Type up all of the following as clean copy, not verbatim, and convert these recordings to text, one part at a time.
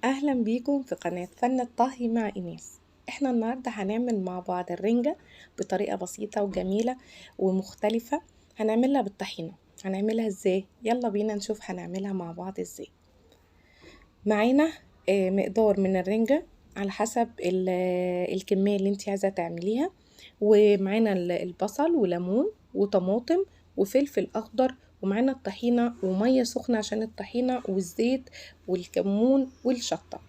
اهلا بيكم في قناة فن الطهي مع ايناس. احنا النهاردة هنعمل مع بعض الرنجة بطريقة بسيطة وجميلة ومختلفة. هنعملها بالطحينة. هنعملها ازاي؟ يلا بينا نشوف هنعملها مع بعض ازاي. معانا مقدار من الرنجة على حسب الكمية اللي انت عايزة تعمليها، ومعانا البصل وليمون وطماطم وفلفل اخضر، ومعانا الطحينة ومية سخنة عشان الطحينة والزيت والكمون والشطة.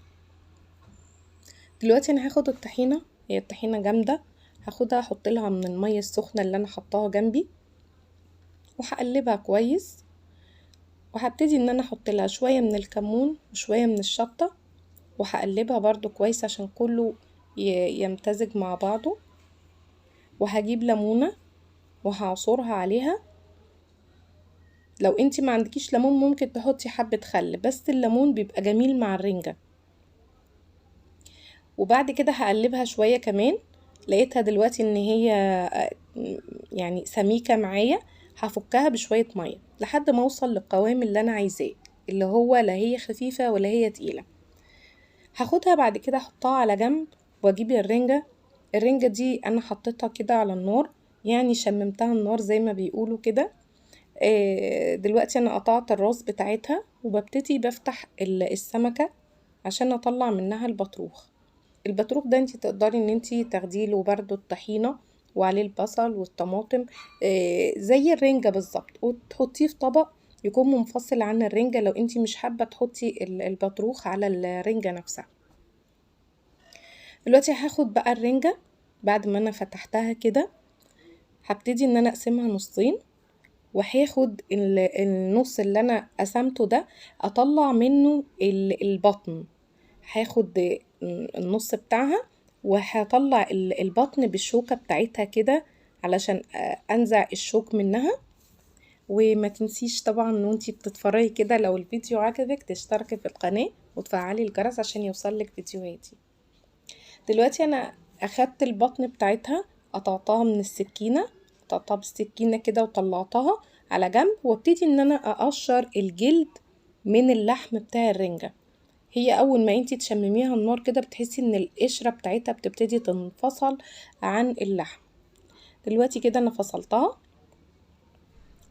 دلوقتي انا هاخد الطحينة، هي الطحينة جامدة، هاخدها احط لها من المية السخنة اللي انا حطاها جنبي وهقلبها كويس، وهبتدي ان انا احط لها شوية من الكمون وشوية من الشطة، وهقلبها برضو كويس عشان كله يمتزج مع بعضه. وهجيب ليمونة وهعصرها عليها. لو انتي ما عندكيش ليمون ممكن تحطي حبة خل، بس الليمون بيبقى جميل مع الرنجة. وبعد كده هقلبها شوية كمان. لقيتها دلوقتي ان هي يعني سميكة معايا، هفكها بشوية مية لحد ما اوصل للقوام اللي انا عايزاه، اللي هو لا هي خفيفة ولا هي تقيلة. هاخدها بعد كده احطها على جنب، واجيب الرنجة دي انا حطيتها كده على النار، يعني شممتها النار زي ما بيقولوا كده. دلوقتي انا قطعت الراس بتاعتها وببتدي بفتح السمكة عشان اطلع منها البطروخ. البطروخ ده انتي تقدري ان انتي تاخديله برضو الطحينة وعليه البصل والطماطم زي الرنجة بالظبط، وتحطيه في طبق يكون منفصل عن الرنجة لو انتي مش حابة تحطي البطروخ على الرنجة نفسها. دلوقتي هاخد بقى الرنجة بعد ما انا فتحتها كده، هبتدي ان انا اقسمها نصين، وهاخد النص اللي انا قسمته ده اطلع منه البطن. هاخد النص بتاعها وهطلع البطن بالشوكة بتاعتها كده علشان انزع الشوك منها. وما تنسيش طبعا ان انتي بتتفرجي كده لو الفيديو عجبك تشتركي في القناة وتفعلي الجرس عشان يوصلك فيديوهاتي. دلوقتي انا اخدت البطن بتاعتها، قطعتها من السكينة، قطعتها بالسكينة كده وطلعتها على جنب، وابتدي ان انا اقشر الجلد من اللحم بتاع الرنجة. هي اول ما انتي تشمميها النار كده بتحسي ان القشرة بتاعتها بتبتدي تنفصل عن اللحم. دلوقتي كده انا فصلتها،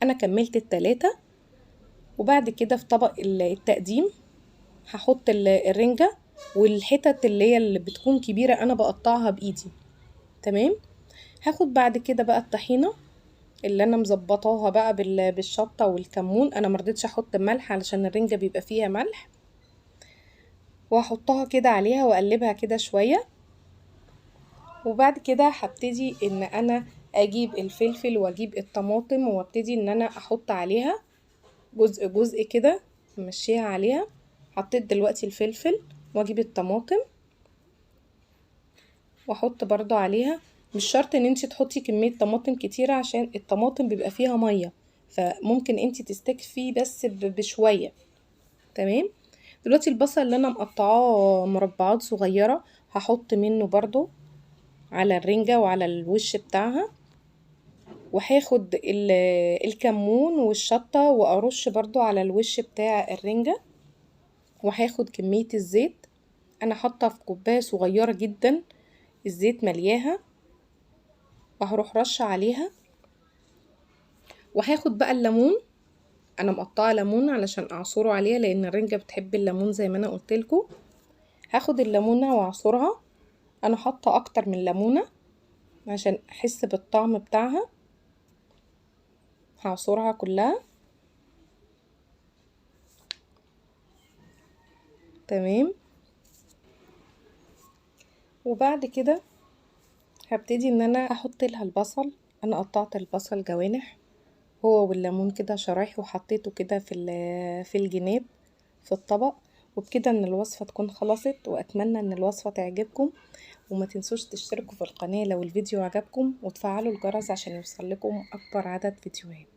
انا كملت التلاتة. وبعد كده في طبق التقديم هحط الرنجة، والحتت اللي بتكون كبيرة انا بقطعها بايدي. تمام. هاخد بعد كده بقى الطحينة اللي انا مظبطاها بقى بالشطة والكمون، انا مرضتش احط ملح علشان الرنجة بيبقى فيها ملح، وهحطها كده عليها واقلبها كده شوية. وبعد كده هبتدي ان انا اجيب الفلفل واجيب الطماطم وابتدي ان انا احط عليها جزء جزء كده، امشيها عليها. حطيت دلوقتي الفلفل واجيب الطماطم واحط برضو عليها. مش شرط ان انتي تحطي كمية طماطم كتيرة عشان الطماطم بيبقى فيها مية، فممكن انتي تستكفي بس بشوية. تمام. دلوقتي البصل اللي انا مقطعاه مربعات صغيرة هحط منه برضو على الرنجة وعلى الوش بتاعها، وهاخد الكمون والشطة وارش برضو على الوش بتاع الرنجة. وهاخد كمية الزيت، انا حاطة في كوباية صغيرة جدا الزيت ملياها، وهروح رش عليها. وهاخد بقى الليمون، انا مقطعه ليمون علشان اعصره عليها لان الرنجة بتحب الليمون زي ما انا قلتلكوا. هاخد الليمونة واعصرها، انا حاطه اكتر من ليمونة عشان احس بالطعم بتاعها. هعصرها كلها. تمام. وبعد كده هبتدي ان انا احط لها البصل. انا قطعت البصل جوانح هو والليمون كده شرايح، وحطيته كده في الجناب في الطبق. وبكده ان الوصفة تكون خلصت، واتمنى ان الوصفة تعجبكم. وما تنسوش تشتركوا في القناة لو الفيديو عجبكم، وتفعلوا الجرس عشان يوصل لكم اكبر عدد فيديوهات.